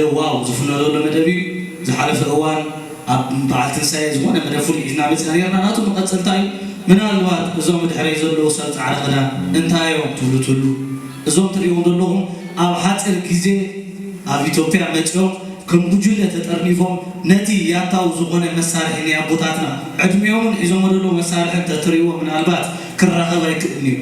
حدا واو زفنا له مدبي زحلف أوان بعد تنسى زمان مدفول إذنا بس أنا ناتو مقصل تاي من الوقت زوم الحري زلوا وصلت على غدا انتهايو تولو زوم تريون دلهم أو حتى الكيزة أو إثيوبيا متجو كم بجولة تترنيفهم نتي ياتاو زمان مسارح إني أبوتاتنا عدميهم إذا مرلوا مسارح تتريوا من البات كرهها ويكني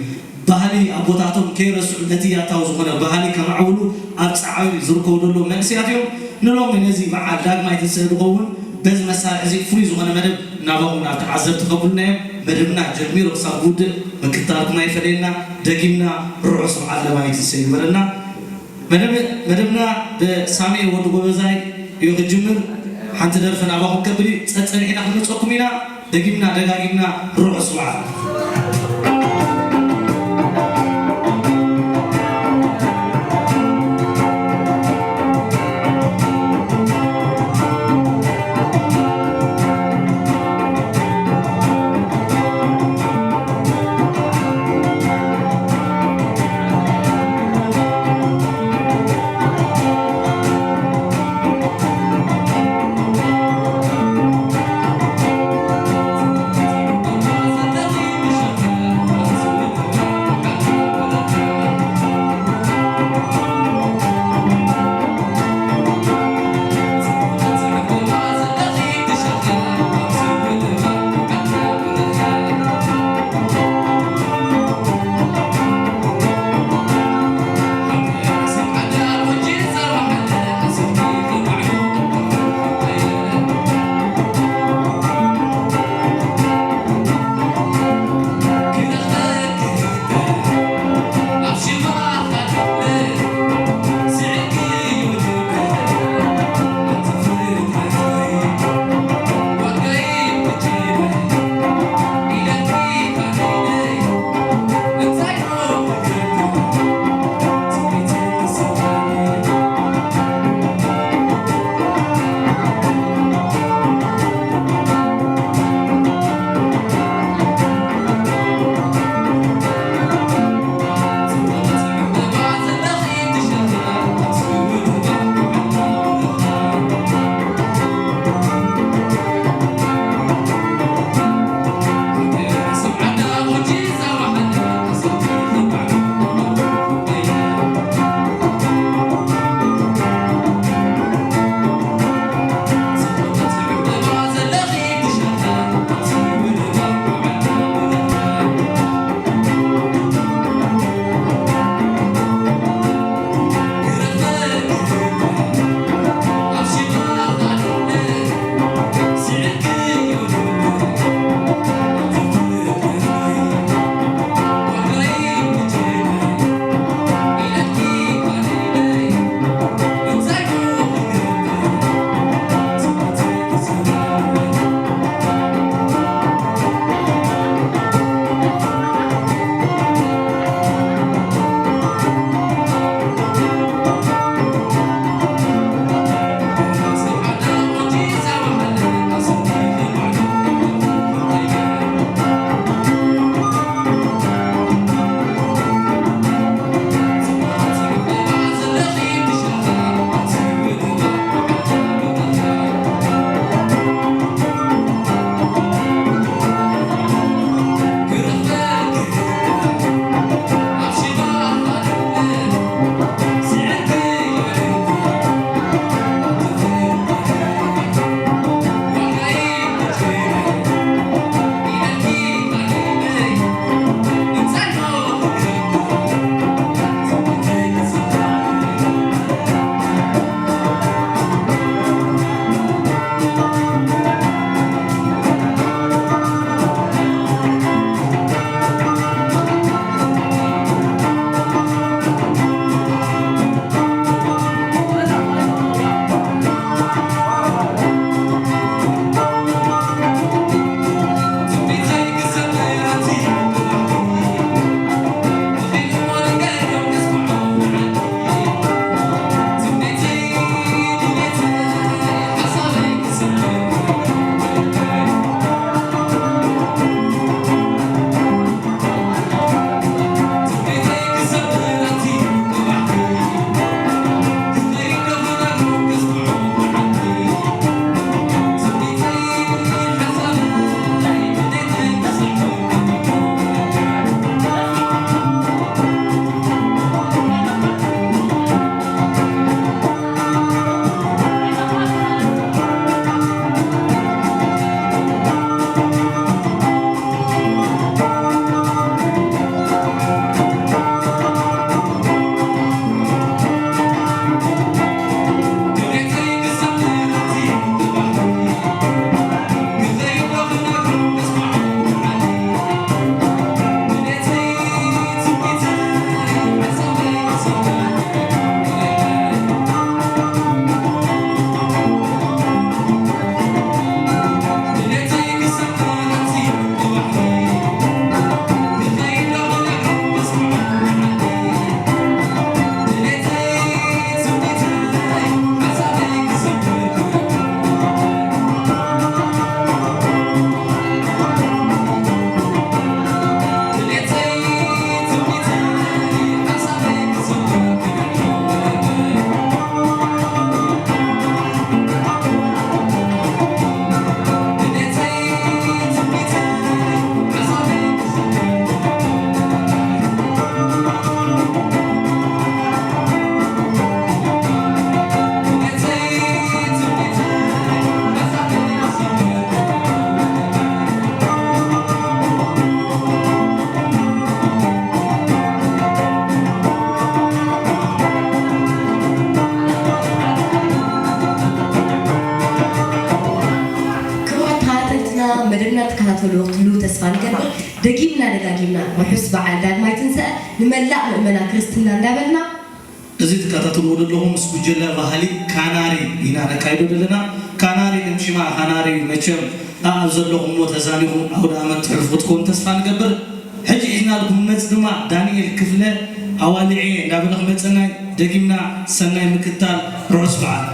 بهالي أبوتاتهم كيرس نتي ياتاو زمان بهالي كمعولو أبصعاوي زركو دلهم منسياتهم نلوم نزي مع داق ما يتسألون بس مسارح زي فريز وأنا مدب نابهم نعتعذب تقبلنا مدبنا جميل وصابود مكتارك ما يفرينا دقيمنا رؤوس على ما يتسأل مدبنا بسامي ودقو بزاي يغجمر حتى درفنا أباهم كبري تسألين أخذ نتوكمنا دقيمنا رؤوس على تكتاتلو تلو تسفان كبر دقيمنا وحس بعد داد ما تنسى نملأ مؤمنا كريستنا نبلنا እዚህ ተከታተሉ ወደለሁም ስኩጀላ ባህሊ ካናሪ ይናና ካይዶ ደለና ካናሪ እንሽማ ካናሪ መቸም አዘለሁም ወተዛሊሁ አውዳ አመት ተርፉትኩም ተስፋ ንገበር ሕጂ ኢዝናልኩም መጽድማ ዳንኤል ክፍለ አዋልዒ እንዳበለህ መጽና ደጊምና ሰናይ ምክታል ሩስ በዓል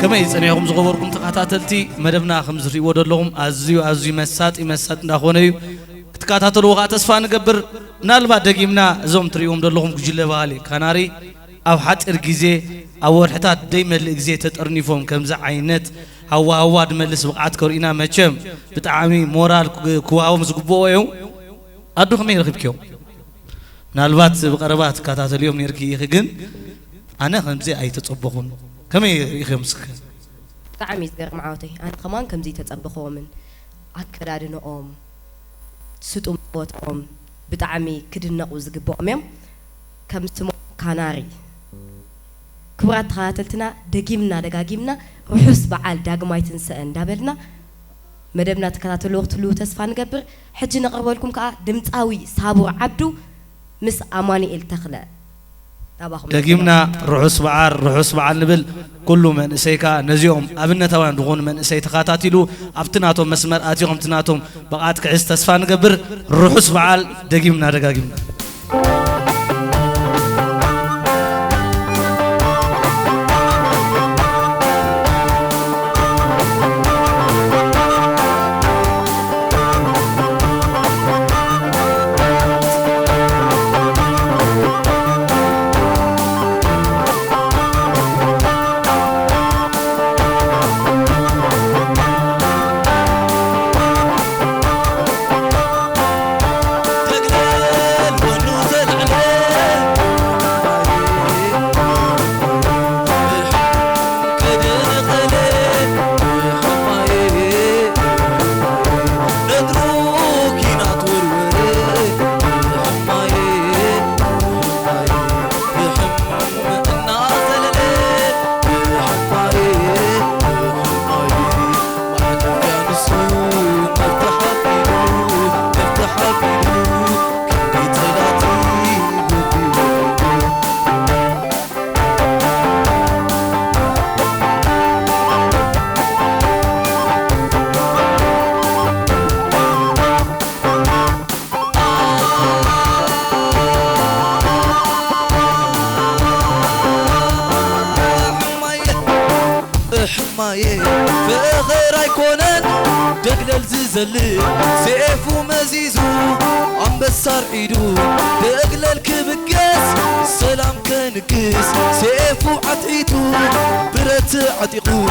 كما يصنعهم زغبركم تقاتلتي مدبنا خمس ريو دلهم ازيو مسات እንዳኾነዩ ክትከታተሉ ወኻ ተስፋ ንገብር ምናልባት ደጊምና እዞም ትሪኦም ደለኹም ጉጅለ ባህሊ ካናሪ ኣብ ሓጢር ግዜ ኣብ ወርሕታት ደይመልእ ግዜ ተጠርኒፎም ከምዛ ዓይነት ሃዋ ድመልስ ብቕዓት ከርኢና መቸም ብጣዕሚ ሞራል ክዋሃቦም ዝግብኦ እዩ ኣዱ ከመይ ረኺብክዮም ምናልባት ብቐረባ ትከታተልዮም ነርኪ ኢኺ ግን ኣነ ከምዚ ኣይተፀበኹን ከመይ ኢኺዮም ስክ ብጣዕሚ ዝገርም ዓወተይ ኣነ ከማን ከምዚ ተፀበኽዎምን ኣከዳድንኦም ስጡምቦትኦም ብጣዕሚ ክድነቑ ዝግብኦም እዮም ከም ስሙ ካናሪ ክብራት ተኸታተልትና ደጊምና ደጋጊምና ርሑስ በዓል ዳግማይ ትንስአ እንዳበልና መደብና ተከታተሉ ወቅትሉ ተስፋ ንገብር ሕጂ ነቕርበልኩም ከዓ ድምፃዊ ሳቡር ዓብዱ ምስ ኣማኒኤል ተኽለ ደጊምና ርሑስ በዓል ንብል ኩሉ መንእሰይካ ነዚኦም ኣብነታውያን ዝኾኑ መንእሰይ ተኸታቲሉ ኣብቲ ናቶም መስመር ኣትዮም እቲ ናቶም ብቕዓት ክሕዝ ተስፋ ንገብር ርሑስ በዓል ደጊምና ደጋጊምና فغير يكونن دقلل زلي سيفو مزيزو عم بسار عيدو دقلل كبقاس سلام كنكس سيفو عطيتو برت عتيقو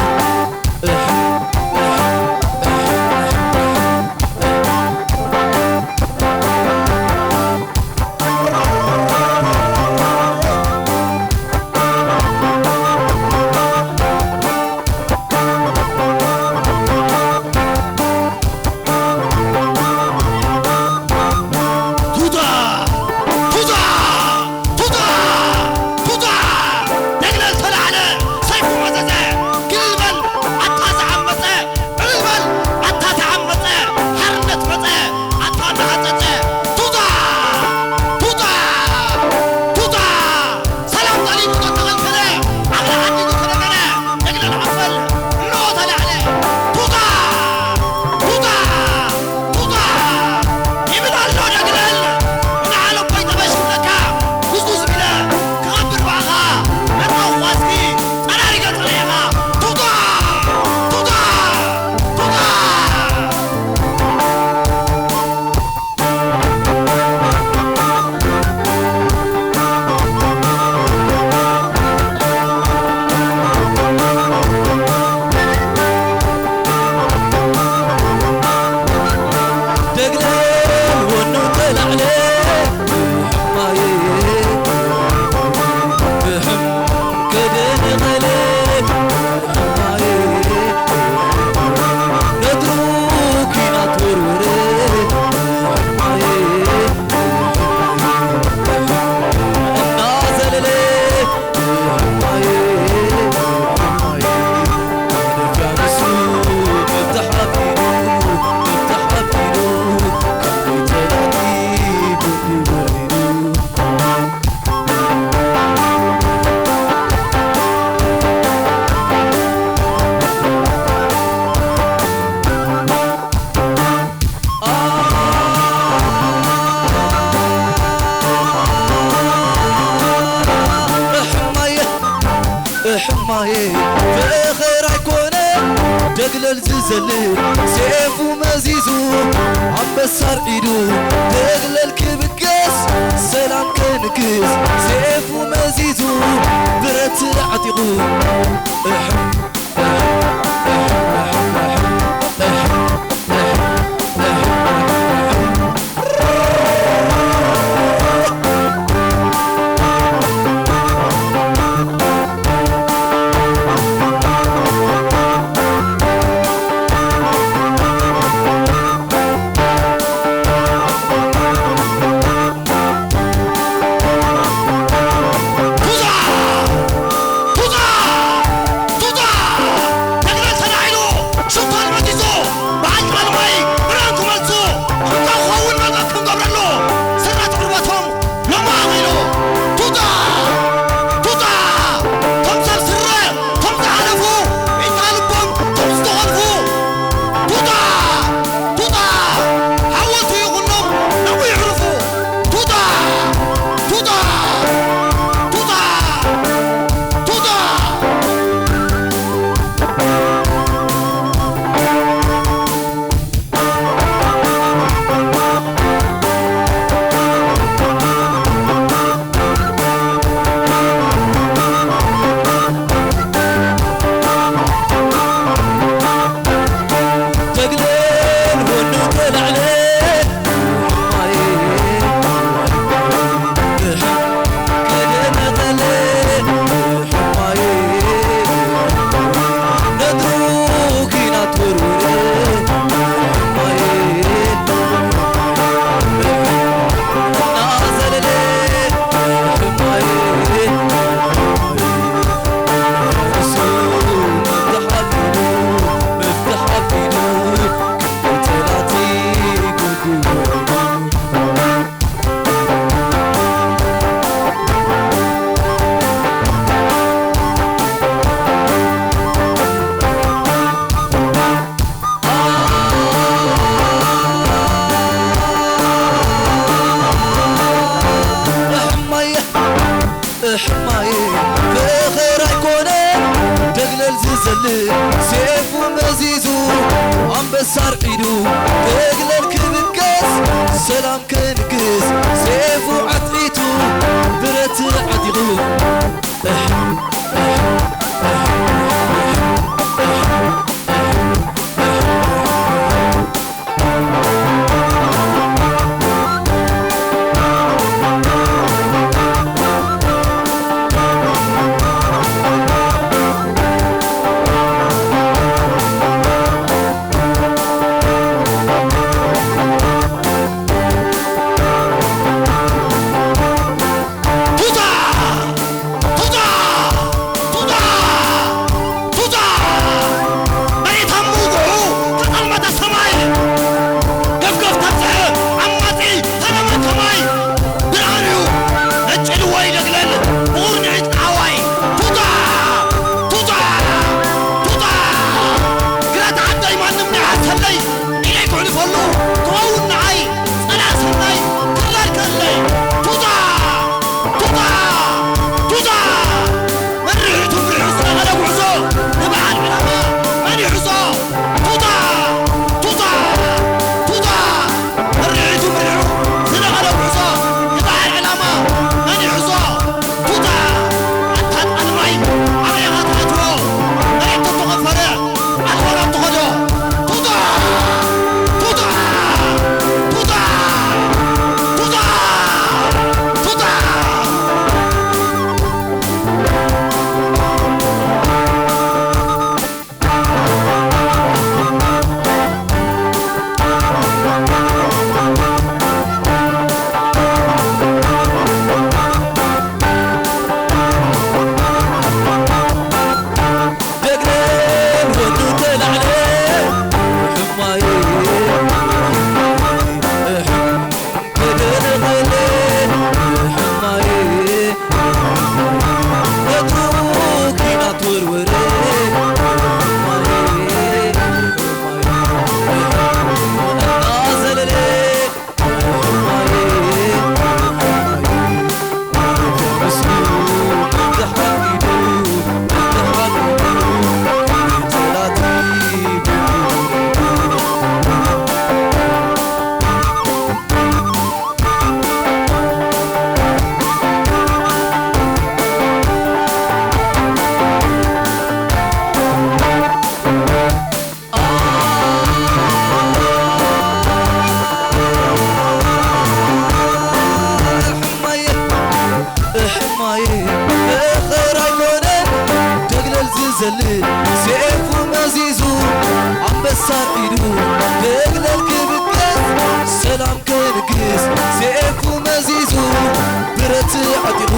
حماي فخر عيكونه دقلل زلزل سيفو مزيزو عم بسار ايدو دقلل كبكس سلام كنكس سيفو مزيزو برت عتيقو حماي فخر عيكونه دقلل زلزل سيفو مزيزو عم بسار ايدو دقلل كبكس سلام كنكس سيفو عطيتو برت عديغو 도다! ዝዘልል ሴፉ መዚዙ አንበሳን ኢዱ ደግለል ክብቀት ሰላም ከንግስ ሴፉ መዚዙ ብረት ዓጢቑ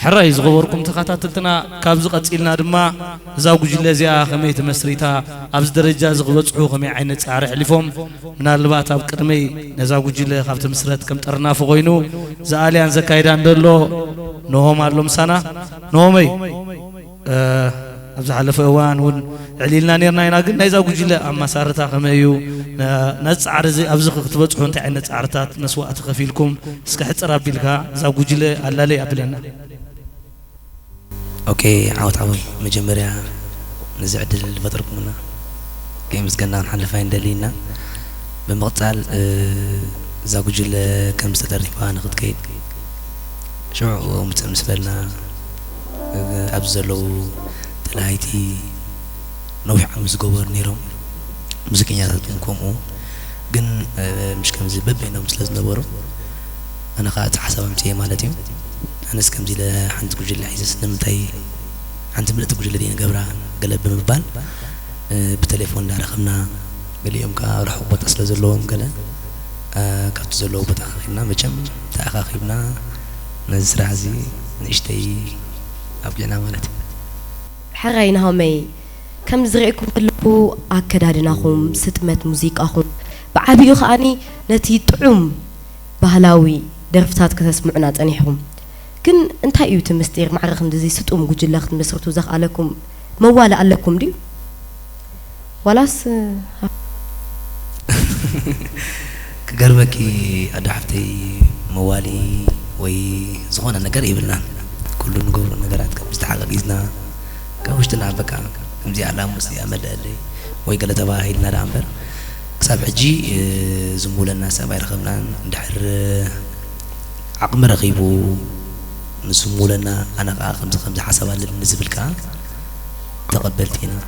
حراي زغوركم تخاتلتنا كابز قصيلنا دما زاو غجله زيا خمي تمسريتا ابز درجه زغبصحو خمي عينت صار حلفهم منالبات اب قدمي نزاو غجله خابت مسرت كم طرنا فغوينو زاليان زكايدان دلو نوهم علم سنه نومي ابز حلف اوان ون عليلنا نيرنا ينا غن نايزاو غجله اما سارتا خميو نصعر زي ابز كتبصحو انت عينت صعرتات مسواء تخفيلكم اسك حصر ابيلكا زاو غجله علالي ابلنا اوكي عاوي مجمريا نزعدل الفتركمنا كي مسكنا نحلفها ندلينا بمقطال زاوجل كم سترفا ناخذ كيد شو متمسفلنا ابزلو تلايتي نوح عمز جوبر نيرو مزكينياتكم كومو جن مش كم زي ببينهم مسلز نبرو انا قاعد حسب امتي مالتي أنا سكم زي له حنت كوجل عايز نمتي حنت ملت كوجل دين قبرة قلب بمبال بتليفون دار خمنا قال لي يوم كروح بتصل زلوهم قال كرت زلو بتأخينا بجم تأخينا نزرع زي نشتي أبلنا مالتي حرينا همي كم زرعكم كلكم أكدادناهم ستمت موسيقاهم بعبيو خاني نتي طعم بهلاوي درفتات كتسمعنا تانيهم كن انت ايو تمستير معرخ ندزي ستقوم قجلاخ تمسرتو زخ عليكم موالة عليكم دي ولاس كقربكي أدحفتي موالي وي زغونا نقر يبلنا كله نقول نقرات بستحقق إذنا كوشتنا بكا كمزي على مسي أمد لي وي قال تباهي لنا دامبر كساب عجي زمول الناس أبا يرخبنا ندحر عقم رغيبو نسمولنا أنا خمسة حسب اللي نزبل كان تقبلتينا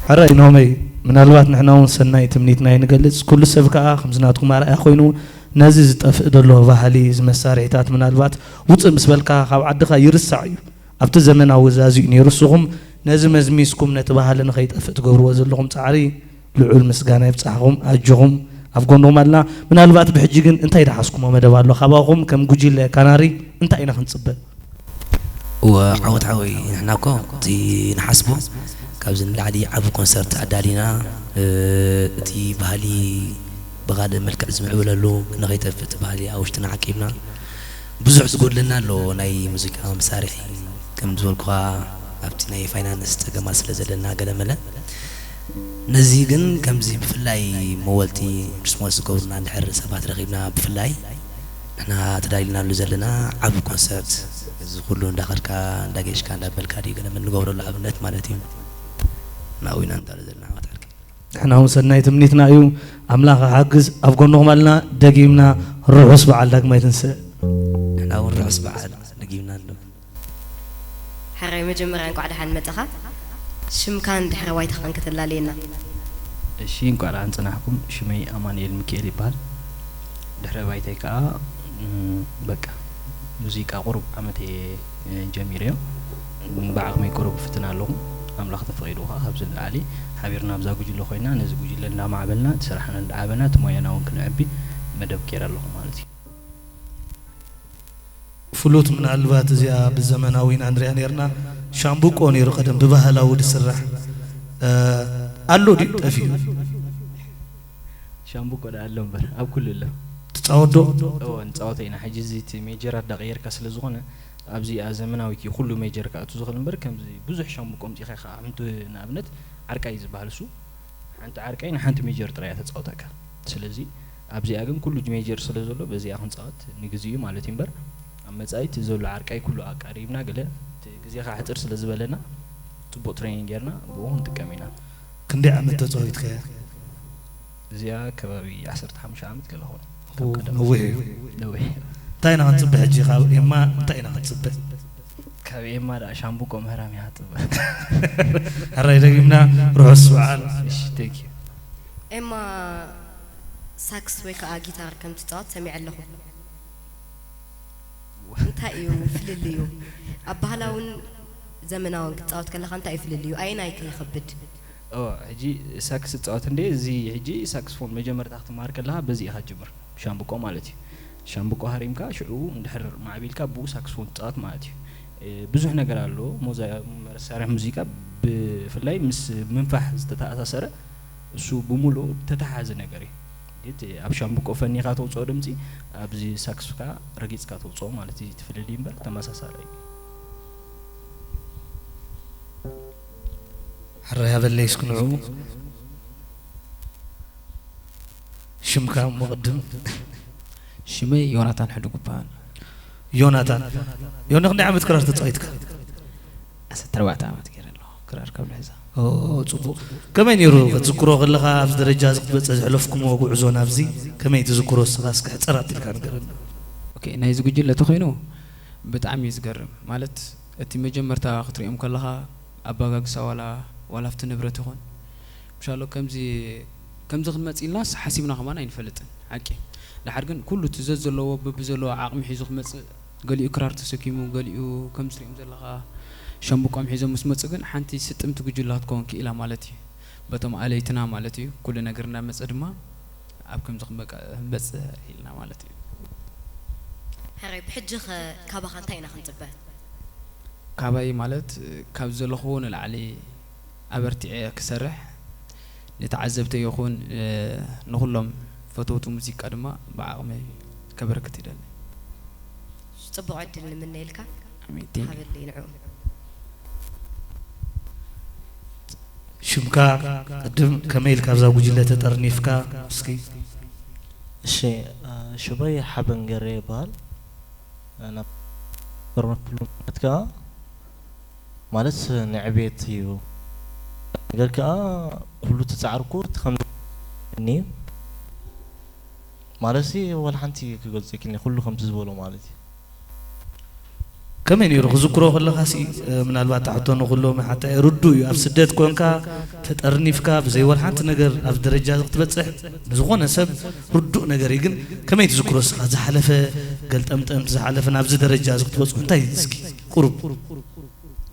حرا إنهمي من الوقت نحن ونسناي تمنيتنا ينقلص كل سبكة خمسناتكم على أخوينو نازز تفقد الله بحالي مسارعتات من الوقت وتصل مسبلكا خاب عدخا يرسعيو أبت زمن أو زازي يرسوهم نازم مزميسكم نتباهلن خيط أفقد قبروا زلهم تعري لعول مسجانا يبصحهم أجهم أفقونهم لنا من الوقت بحجيجن أنت إذا حسكم ما دبالو خباهم كم جوجيل كناري أنت إنا خنصبه وعود عوي نحنا كو تي نحسبه كابزن العادي عبو كونسرت أدالينا تي بهالي بغاد الملك زمع ولا لو نغيت فت بهالي أوشتنا عكيبنا بزح تقول لنا لو ناي موسيقى مسارحي كم زول كوا أبتي ناي فاينانس تجمع سلزلنا قدمنا نزيجن كم زي بفلاي مولتي جسمه سكورنا نحر سبات رغيبنا بفلاي احنا تدايلنا لزلنا عبو كونسرت كلون داخل كا داقيش كان دابل كاري قلنا من نقور العبنات مالتي ناوينا ندارزلنا وتحرك احنا هم سناي تمنيتنا يوم أملاك عجز أفقونهم لنا دقيمنا الرعص بعد لك ما يتنسى احنا هو الرعص بعد دقيمنا له حري مجمران قاعد حن متخا شم كان دحر وايت خان كتلا لينا شي نقول عن صناحكم شمي امانيل ميكيل يبال دحر وايتي كا بقى موسيقى قرب عمتي جميريو بعقمي قرب فتنا لهم املاخ تفقيدوها هبزل العالي حبيرنا بزا جوجلو خوينا نز جوجل لنا معبلنا تسرحنا العابنا تموينا ونكن عبي مدب كير لهم مالتي فلوت من الوقت زيا بالزمناوين أندريان يرنا شامبوك أونير قدم ببهلا ود السرح ألو دي تفيو شامبوك ولا ألهم بر أو كل الله تتصاودو أو نتصاودينا حجزيت ميجرات دغير كسل زغنا أبزي أزمناوي كي كله ميجر كأتو زغلن بر كم زي بزح شامبوك أمتي خا عمت نابنت عركاي زبالسو أنت عركاين حنت ميجر تريات تصاودك سلزي أبزي أجم كله ميجر سلزولو بزي أخن تصاود نجزيه مالتين بر أما زايت زول عركاي كله قريبنا قله تجزيه خا حتر سلزبلنا تبو تريننج يرنا بوهم تكمينا كندي عمت تصاويت خير زيا كبابي 15 عام كله هون نوي تاينا هنصبح حجي خاب إما تاينا هنصبح كابي إما دا شامبوكو مهرامي هاتب هراي دقيمنا روح السؤال تيكي إما ساكس ويكا جيتار كم تطاط سمع لهم انت ايو فلليو أبهلاون زمناون تطاط كلا خانتا اي فلليو أين اي كي يخبد هجي ساكس تطاط اندي زي هجي ساكسفون مجمر تحت مارك لها بزي هاجمر شامبوكو مالتي شامبوكو هريمكا شعو ندحر معبيلكا بو ساكسفون تطات مالتي بزح ነገር አሎ መሳሪያ ሙዚቃ በፍላይ ምስ መንፋህ ዝተተኣሳሰረ እሱ ብሙሉ ተተሓዘ ነገር እዩ ኣብ ሻምቡቆ ፈኒኻ ተውፅኦ ድምፂ ኣብዚ ሳክስካ ረጊፅካ ተውፅኦ ማለት እዩ ትፈልል ይምበር ተመሳሳለ حرها بالله يسكنوا شمكا مقدم شمي يوناتان حلو قبان يونغ نعم تكرار تصايتك أستروعت عمت كير الله كرار قبل هذا صبو كمان يرو تذكروا غلغا في درجة بتزحلفكم وقعزون افزي كمان تذكروا السغاسك حصرات الكان قرن اوكي نايز جوجل لتخينو بتعم يزقرم مالت انت مجمرتا خطريم كلها اباغاغسا ولا فت نبرت هون ان شاء الله كمزي خدمت الناس حسيبنا كمان ينفلطن حقي لحرجن كله تززلو ببزلو عقم حيزو خمص قاليو كرار تسكيمو قاليو كمسريم زلغا شامبوكم حيزو مسمص ግን ሓንቲ ስጥምት ጉጅላት ኮንኪ ኢላ ማለት እዩ በቶም አለይትና ማለት እዩ ኩሉ ነገርና መጽ ድማ ኣብ ከም ዝኽበቀ በጽ ኢልና ማለት እዩ هري بحجخ كابا እንታይ ኢና ክንጽበ ካባይ ማለት ካብ ዘለኹን العلي أبرتي كسرح نتعذبت يخون نخلهم فتوت موسيقى دما بعقمي كبركت يدل صبوا عدل من نيلك امين حابب لي نعوم شمكا قدم كميل كابزا وجلة ترنيفكا مسكي شيء شبي حبن قريبال انا برمكلم كا مالس نعبيت يو قالك كله تتعركو تخمني مالسي ولا حنتي قلت لك اني كله خمس زبولو مالتي كمان يرو ذكروا والله خاسي من البات حطونو كلهم حتى يردوا اب سدت كونكا تطرنيفكا بزي ولا حنت نجر اب درجه تبصح زغونه سب ردوا نجر يغن كمان يذكروا سخا زحلفه قلطمطم زحلفه نابز درجه تبصح انت يسكي قرب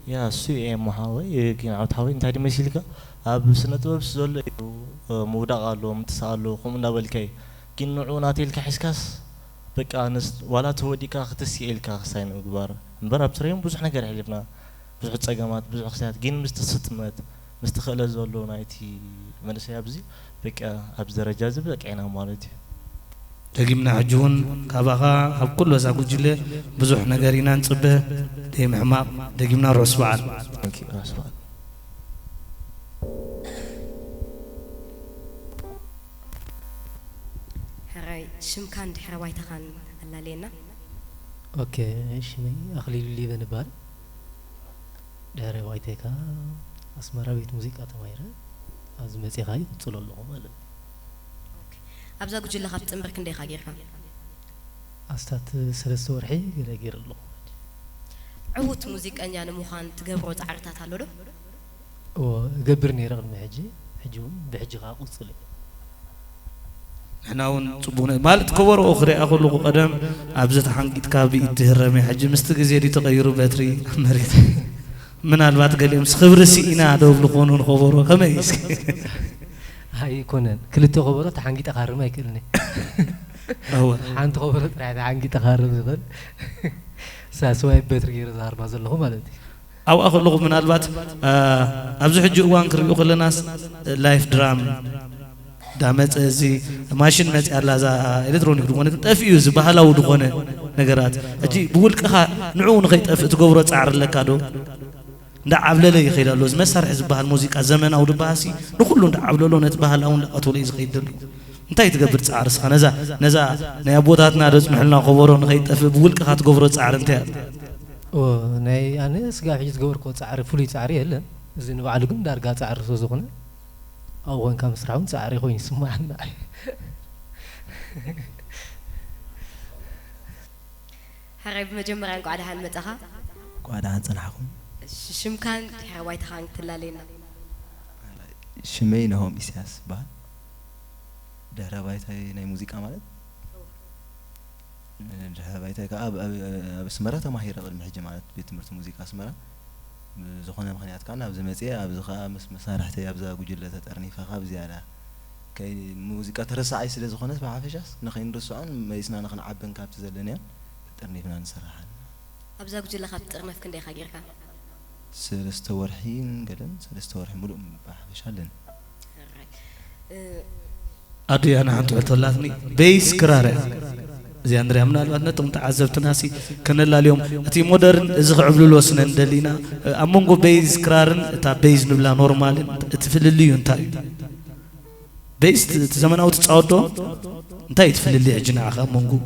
يا سوي محاوي كي عاود حاوي انت دي مسيلكا اب سنه طبب زول مودا قالو متسالو قوم نبلكاي كي نعوناتي لك حسكاس بقى انس ولا توديكا ختسيلكا خساين غبار نبر ابتريم بزح ነገር حلفنا بزح ጸገማት بزح خسات ግን مستستمت مستخله زولو نايتي منسي ابزي بقى ابز درجه زبقينا مالتي دغيمنا حجون كاباغا اب كل وسا كجله بزح ነገርينا نصبه ديم حماق دغيمنا روس بعد راس بعد هراي شمكان دحر وايتخان الله لينا اوكي شمي اخلي لي بنبال دحر وايتكا اسمرا بيت موسيقى تمايره از مصيغاي صلولو مالك ابزا ጉጅለ ካብ ጽምብርክ እንደ ኻጌርካ አስታት ሰለስተ ወርሒ ገረገር ኣሎ عوت ሙዚቀኛ ንምዃን ትገብሮ ጻዕርታት ኣሎ ዶ وقبر نير قدم حجون بحجها قصل احنا صبونا مالت كبر اخرى اخلو قدم ابزت حنقيت كابي يتهرمي حج مستغزي دي تغيروا باتري مريت من البات قال مس خبر سينا دوب لقونون خبرو خميس هاي كونن كلتو خبرات حنقيت اقرم يكلني هو حنت خبرات راح حنقيت اقرم زغل ساسواي باتري يرزار ما زلهم مالتي او اخلو من البات ابز حجو وان كريو خلناس لايف درام دامت ازي ماشين مت يالا الكترونيك دغونه طفيو زبحلاو دغونه ነገራት እጂ ብውልቅኻ ንዑ ንኸይጠፍ ትገብሮ ጻዕር ለካዶ እንዳዓብለለ ይኸይዳሎ ዝመሳርሕ ዝበሃል ሙዚቃ ዘመናዊ ድባሲ ንኩሉ እንዳዓብለሎ ነት ባህላውን ለቀቶለ ይዝኸይደሉ እንታይ ትገብር ጻዕር ስኻ ነዛ ናይ ኣቦታትና ደጽምሕልና ኸበሮ ንኸይጠፍ ብውልቅኻ ትገብሮ ጻዕር እንታይ ናይ ኣነ ስጋ ሕጂ ዝገበርኮ ጻዕር ፍሉይ ጻዕር የለን እዚ ንባዕሉ ግን ዳርጋ ጻዕር ስለ ዝኾነ أول كم سرعون سعري خوي سمعنا هرب مجمرة قاعدة هان متأخا قاعدة هان صنعكم شم كان حوايت خان تلالينا شمينا هم إساس بعد ده بايت هاي ناي موسيقى مالت ده بايت هاي كأب بسمرة ما هي رغم الحجة مالت بيتمرت موسيقى سمرة زخنا مخنيات كان أبز مزية أبز خامس مسارحتي أبز أقول جلة ترني فخاب زيادة كي موسيقى ترسعي سلا زخونت بعافشاس نخين رسعون ما يسنا نخن عبن كابت زلنيا ترنيفنا نسرحان أبزا قجل لخاب ترنف كندي خاجركا سلسته ورحين قلن سلسته ورحين ملؤ بعافشالن أدري أنا عن تعطلاتني بيس كرارة زي أندري أمنا لو أنتم تعذبت ناسي كنا اليوم أتي مودرن إذا عبلوا الوسنن دلينا أمونغو بيس كرارن تا بيس نبلا نورمال تفل اللي ينتاي بيس زمان أو تصعدو انتاي تفل اللي عجنا أخا أمونغو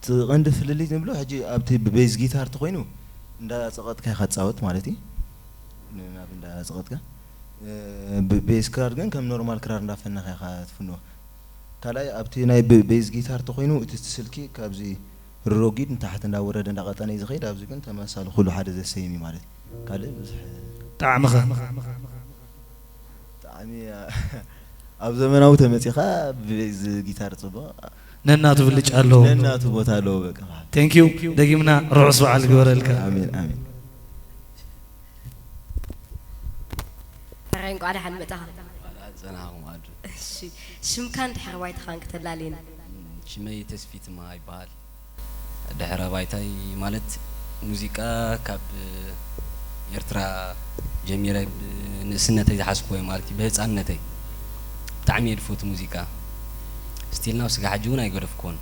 تغند في اللي نبلو حجي أبتي ببيس جيتار تقوينو ندا سقط كي خد صوت مالتي ندا سقط كا بيس كرار جن كم نورمال كرار نافنا خي خات فنو كلاي أبتي ناي بيس جيتار تقوينو تستسلكي كابزي الروجيد تحت ندور دنا قطني زغير أبزي كنت مسال خلو حد زي سيمي مالتي كلاي تعمخ تعمي أبزي من أوت مسيخا بيس جيتار صبا نناتو بلج الله نناتو بوتالو بك thank you دقيمنا رعص على الجورلك آمين آمين رأيك على حد متاها أنا هم أدري شو كان حروايت خانك تلالين شمي تسفيت ما يبال دحر بايتاي مالت موسيقى كاب يرترا جميلة سنتي حاسكوي مالتي بهصانتي تعمير فوت موسيقى ستيلنا وسق حجونا يقول فكون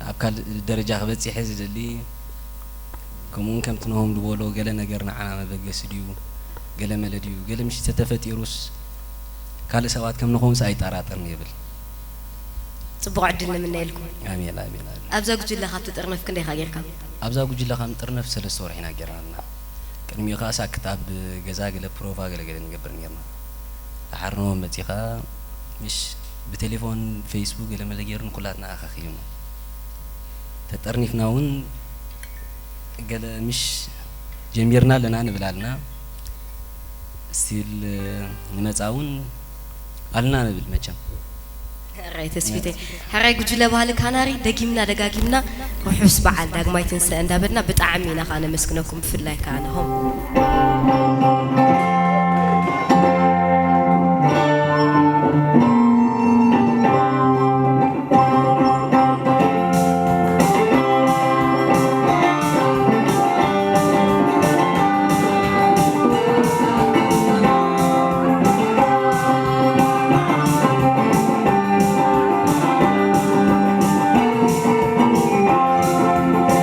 أبكال درجة خبتي حزد اللي كمون كم تنهم دولو قال نجرنا عنا ما بقى سديو قال ملديو قال مش تتفتي روس قال سوات كم نخون سايت أراترني قبل صبوا عدلنا من نيلكم آمين آمين أبزا قجل لها تطرنف كندي خاجركم أبزا قجل لها مطرنف سلسور هنا جرانا كان ميقاسا كتاب جزاق لبروفا قال نقبر نيرنا أحرنهم بتيخا مش بتليفون فيسبوك لما لقيرن كلاتنا أخيونا تترني في ناون قال مش جميرنا لنا نبلالنا ستيل نمتعاون قالنا نبل مجم رأي تسفيتي هراي قجلة بهالك هناري دقيمنا دقاقيمنا وحس بعال داق ما يتنسى اندابرنا بتعمينا خانا مسكنكم في الله كانهم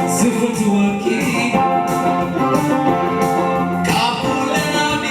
زفت وكي كابولنا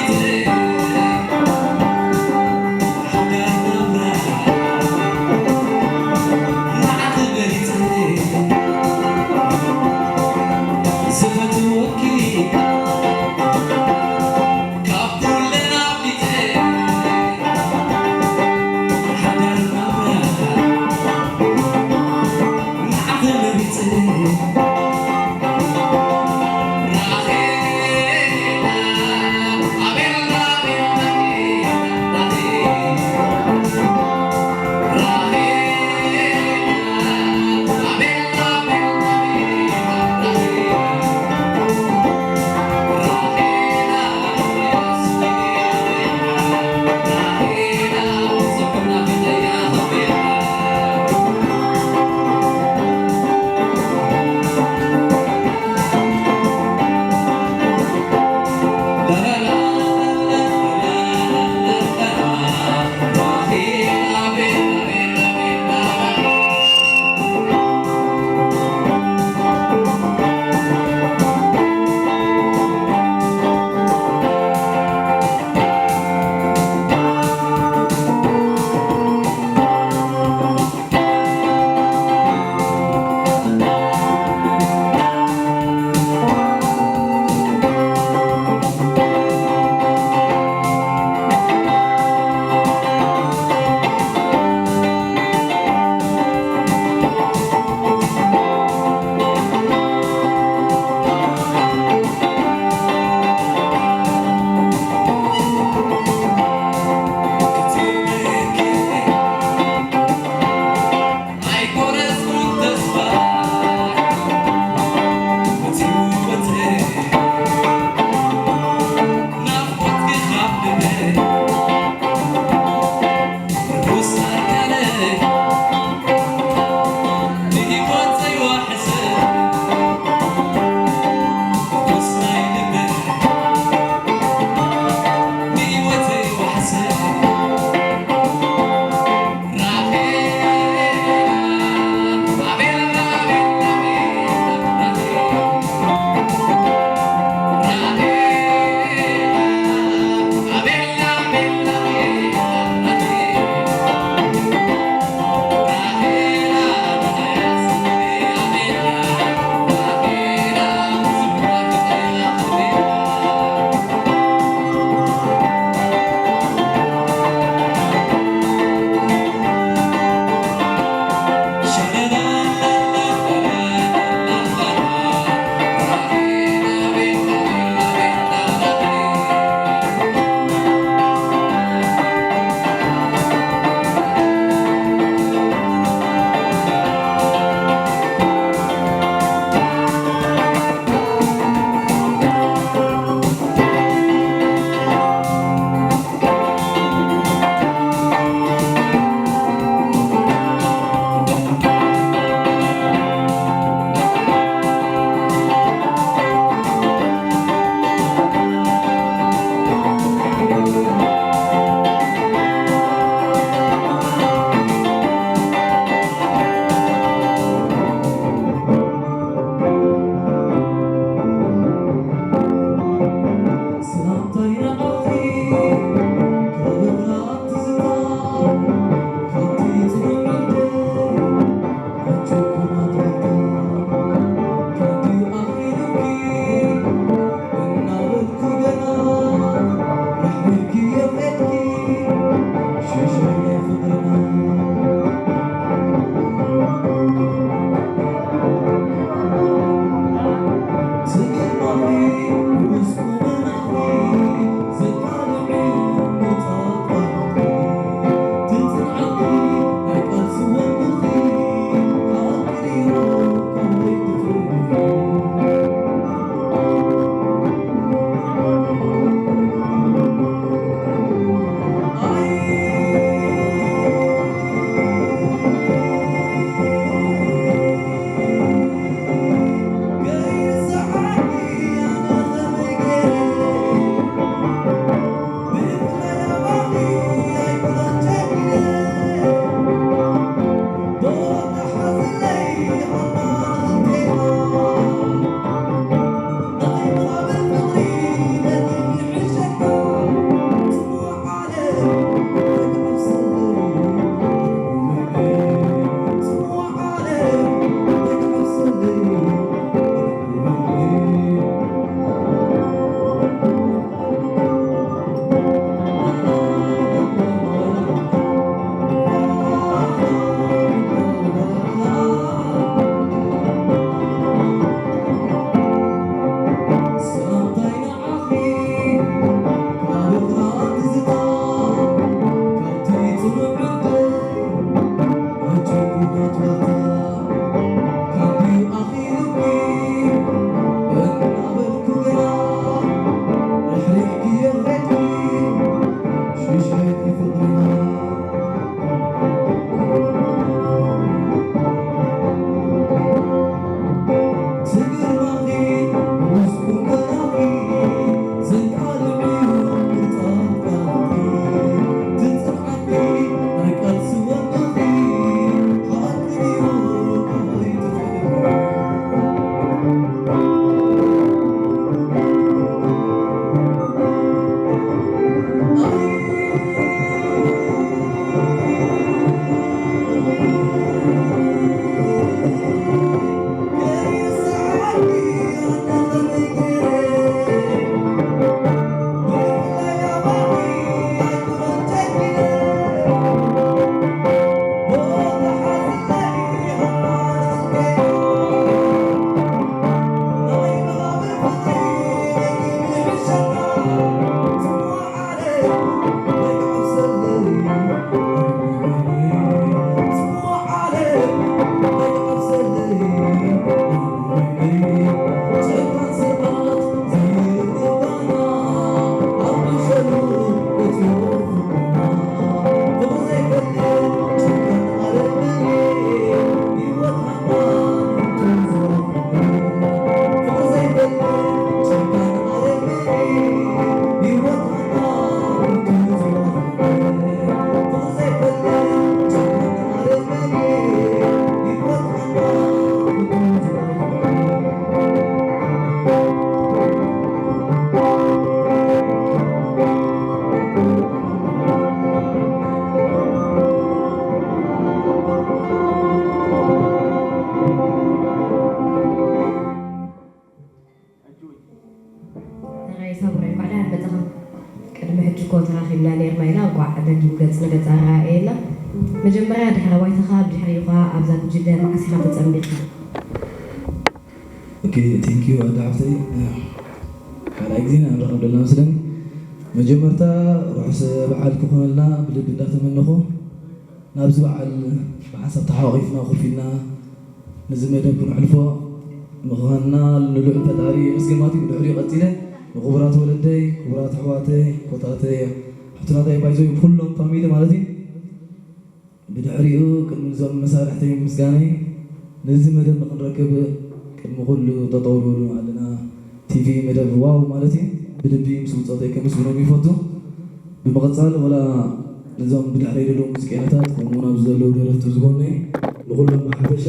መግለፂ ኣረኣእየና መጀመርያ ድሕረ ባይታኻ ብድሕሪኻ ኣብዛ ጉጅለ ማዕሲኻ ተፀምቢቕካ ኦኬ ቴንክ ዩ ኣዳዕብተይ ካልኣይ ግዜ ንረኸብ ዘለና ምስለን መጀመርታ ርሑስ በዓል ክኾነልና ብልቢ እንዳተመነኹ ናብዚ በዓል ብሓሳብ ተሓዋቒፍና ኮፍ ኢልና ነዚ መደብ ክንሕልፎ ምዃንና ንልዑል ፈጣሪ መስገማት እዩ ብድሕሪኡ ቀፂለ ንኽቡራት ወለደይ ክቡራት ኣሕዋተይ ኮታተይ ሕቱናተይ ባይዞይ ኩሎም ፋሚሊ ማለት እዩ ብድሕሪኡ ቅድሚ ዞም መሳርሕተይ ምስጋነይ ነዚ መደብ ንክንረክብ ቅድሚ ኩሉ ጠጠው ዝበሉ ኣለና ቲቪ መደብ ዋው ማለት እዩ ብልቢ ምስ ውፅኦተይ ከመስግኖም ይፈቱ ብምቕፃል ወላ ነዞም ብድሕረይ ዘለዉ ሙዚቀኛታት ከምኡውን ኣብዚ ዘለዉ ደረፍቲ ዝኮኑ ንኩሎም ብሓፈሻ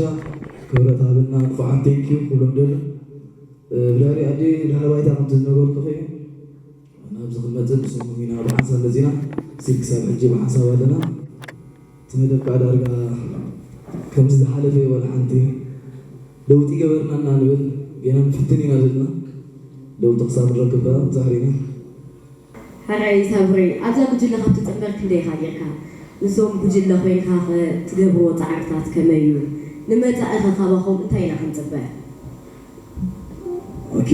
ክብረት ሃበና ንፉዓን ቴንኪዩ ኩሎም ደሉ ብድሕሪ ኣዲ ድሕረ ባይታ ከምቲ ዝነበርኩ ኸ ናብዚ ክንመፅእ ንስኹም ኢና ብሓንሳብ መዚና ስል ክሳብ ሕጂ ብሓንሳብ ኣለና እቲ መደብ ከዓ ዳርጋ ከምዚ ዝሓለፈ ወላ ሓንቲ ለውጢ ገበርናና ንብል ገና ንፍትን ኢና ዘለና ለውጢ ክሳብ ንረክብ ከዓ ዛሕሪና ሃራይ ሳብሪ ኣብዛ ጉጅለ ካብ ትፅምበር ክንደይ ኢኻ ጌርካ ንሶም ጉጅለ ኮይንካ ትገብርዎ ፃዕርታት ከመይ እዩ ንመፃኢኸ ካባኹም እንታይ ኢና ክንፅበዕ ኦኬ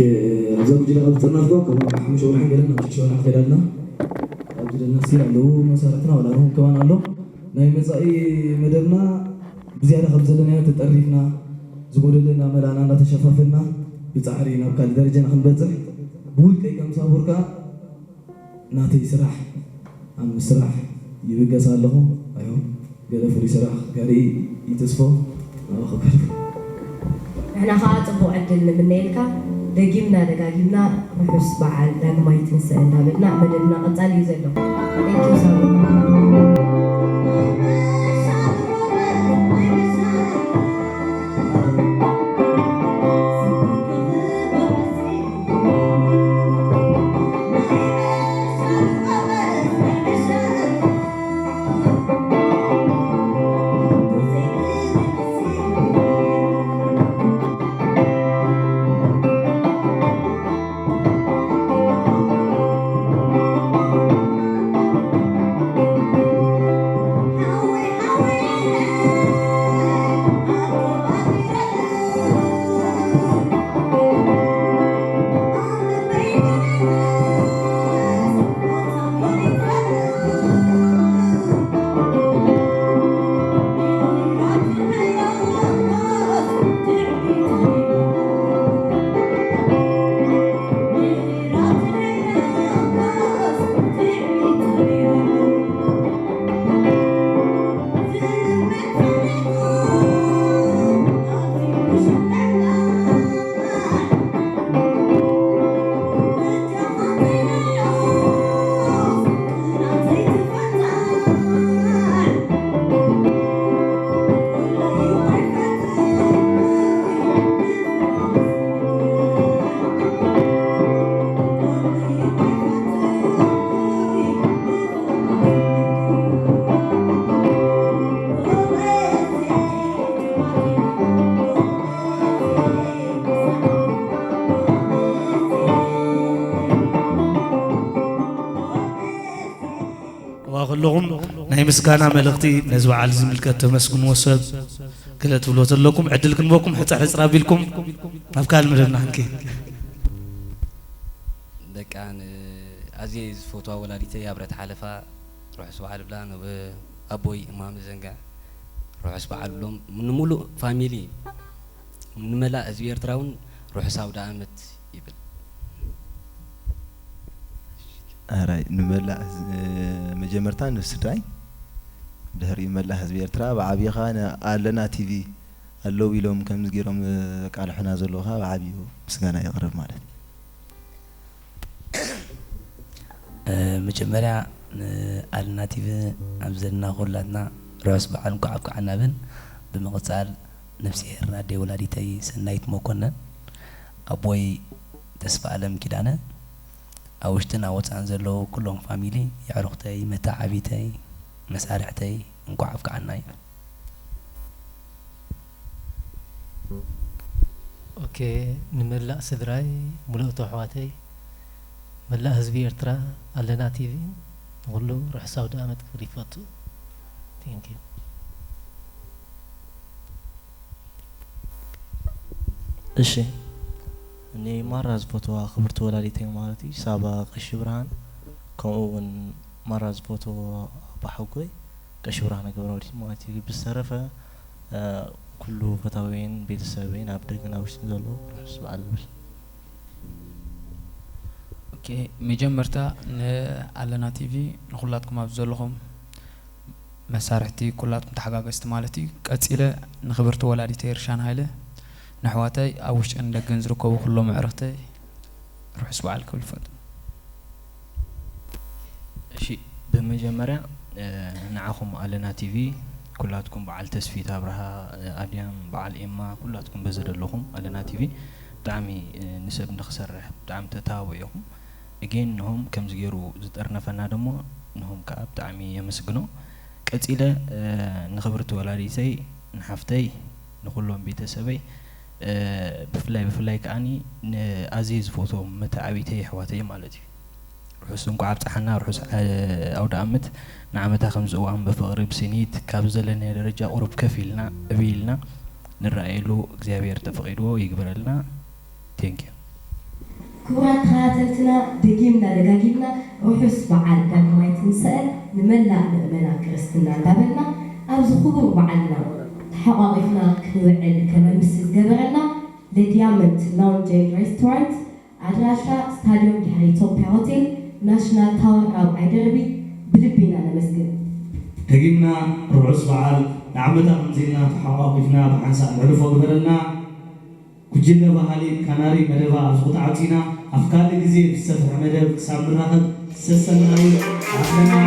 ኣብዛ ጉጅለ ካብ ዝፀናትኮ ከም ሓሙሽተ ወርሒ ገለና ናብ ሽዱሽተ ወርሒ ከይዳ ኣለና ኣብዚ ዘለና ሲ ኣለዉ መሳርሕትና ወላ ውን ከማን ኣሎ ናይ መፃኢ መደብና ብዝያዳ ከም ዘለና ተጠሪፍና ዝጎደለና መላእና እናተሸፋፈና ብፃዕሪ ናብ ካልእ ደረጃ ንክንበፅሕ ብውልቀይ ከም ሳቡርካ ናተይ ስራሕ ኣብ ምስራሕ ይብገስ ኣለኹ ኣዮ ገለ ፍሉይ ስራሕ ካሊእ ይተስፎ ናባኸ ንሕና ከዓ ፅቡቅ ዕድል ንምነየልካ ደጊምና ደጋጊምና ርሑስ በዓል ዳግማይ ትንስእ እንዳበልና መደብና ቀፃሊ እዩ ዘሎ ቴንኪዩ ሳቡ ናይ ምስጋና መልእኽቲ ነዚ በዓል ዝምልከት ተመስግንዎ ሰብ ክለ ትብሎ ዘለኩም ዕድል ክንበኩም ሕፅር ሕፅር ኣቢልኩም ናብ ካልእ መደብና ክንከይድ ደቂ ኣዝየ ዝፈትዋ ወላዲተይ ኣብረት ሓለፋ ርሑስ በዓል ብላ ኣቦይ እማም ዘንጋዕ ርሑስ በዓል ብሎም ንሙሉእ ፋሚሊ ንመላእ ህዝቢ ኤርትራ እውን ርሑስ ኣውደ ዓመት ይብል ኣራይ ንመላእ መጀመርታ ንስድራይ ድሕሪ መላእ ህዝቢ ኤርትራ ብዓብይኻ ኣለና ቲቪ ኣለው ኢሎም ከምዚ ገይሮም ቃልሑና ዘለውኻ ብዓብዩ ምስጋና የቕርብ ማለት መጀመርያ ኣለና ቲቪ ኣብ ዘለና ኩላትና ርሑስ በዓል እንኳዕ ኣብክዓና ብን ብምቕፃል ነፍሲሄር ኣደይ ወላዲተይ ሰናይት መኮነን ኣቦይ ተስፋ ኣለም ኪዳነ ኣብ ውሽጥን ኣብ ወፃእን ዘለዉ ኩሎም ፋሚሊ የዕሩኽተይ መታዓቢተይ መሳርሕተይ እንኳዕ ኣብክዓና እዩ ኦኬ ንመላእ ስድራይ ሙሉእ ኣሕዋተይ መላእ ህዝቢ ኤርትራ ኣለና ቲቪ نقول له روح سوداء ما تكبري فاتو ثانك يو እሺ እኔ ማራዝ ፎቶ አክብርት ወላዲተይ ማለቲ ሳባ ቀሽ ብርሃን ከምኡውን ማራዝ ፎቶ ባሕጎይ ቀሽ ብርሃን ገብረወዲ ማለቲ ብዝተረፈ ኩሉ ፈታወይን ቤተሰበይን ኣብ ደግና ውሽጢ ዘሎ ርሕስ በዓል ብል ኦኬ መጀመርታ ንኣለና ቲቪ ንኩላትኩም ኣብ ዘለኹም መሳርሕቲ ኩላትኩም ተሓጋገዝቲ ማለት እዩ ቀፂለ ንኽብርቲ ወላዲተይ ርሻን ሃይለ نحواتي أوش عند جنز ركوب كله معرفتي روح اسمع الكل فد شيء بمجمرة نعاكم على تي في كلاتكم بعل تسفيت أبرها أديان بعل إما كلاتكم بزر لهم على تي في دعمي نسب نخسر دعم تتاويهم أجين هم كم زيرو زدرنا فنادمو إنهم كأب دعمي يمسكنو كتيلة نخبرت ولا ريسي نحفتي نقولهم بيتسبي بفلاي كأني عزيز فوتو متى عبيتي حواتي مالتي رحسن قعبت حنا رحس أو دعمت نعمتها 5 أيام بفقر بسنيت كابزلنا درجة قرب كفيلنا أبيلنا نرأي له إغزابير تفقيره يقبل لنا ثانك يو كورات خاتلتنا دقيمنا دقاقيمنا روحس بعد ما يتنسأل نملا نؤمنا كريستنا بابلنا أبز خبر بعدنا حقائقنا كنوعد كما مسل قبرنا لديامنت لونج اند ريستورانت عدراشا ستاديوم دحري توبيا هوتيل ناشنال تاور أو عيدربي بلبينا نمسكن دقيمنا رعس بعد نعمتها منزلنا حقائقنا بحنسا معرفة قبرنا كجلنا بحالي كناري مدبا أبزغط عطينا أفكار لجزي بسفر مدب سامر راحت سسناوي عفلنا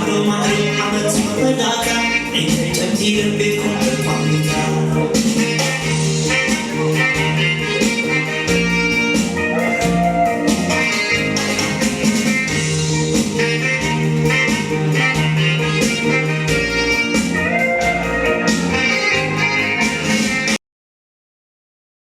Macro, macro, I'm a